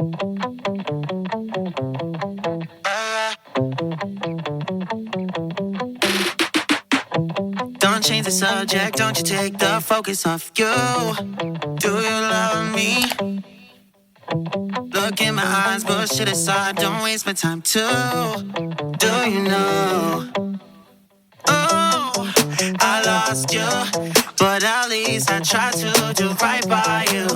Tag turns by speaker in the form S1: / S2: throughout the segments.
S1: Don't change the subject, don't you take the focus off you. Do you love me? Look in my eyes, bullshit aside, don't waste my time too. Do you know? Oh, I lost you, but at least I tried to do right by you.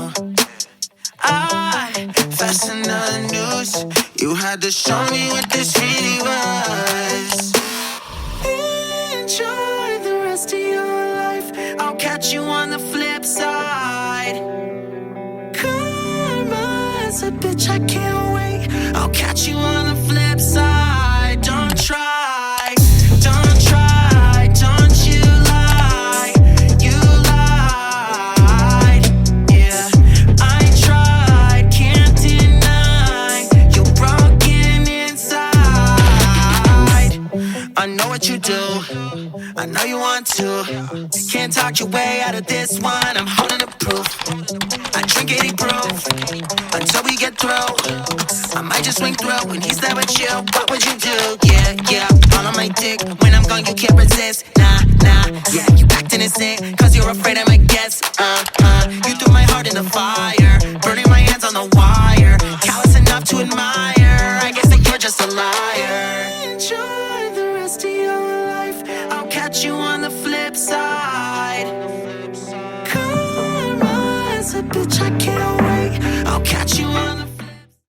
S1: I fastened the noose, you had to show me what this really was. Enjoy the rest of your life, I'll catch you on the flip side. Karma's a bitch, I can't wait, I'll catch you on the flip side. Don't try, don't try, don't you lie, you lied. Yeah, I tried, can't deny, you're broken inside. I know what you do, I know you want to. Can't talk your way out of this one, I'm holding the proof. I drink 80 proof until we get through. I might just swing through when he's there with you. What would you do? Yeah, yeah, all on my dick. When I'm gone, you can't resist. Nah, nah, yeah, you acting insane, cause you're afraid I'm a guest. You threw my heart in the fire, burning my hands on the wire. Callous enough to admire, I guess that you're just a liar. Enjoy the rest of your life, I'll catch you on the flip side. Karma's a bitch, I can't wait, I'll catch you on the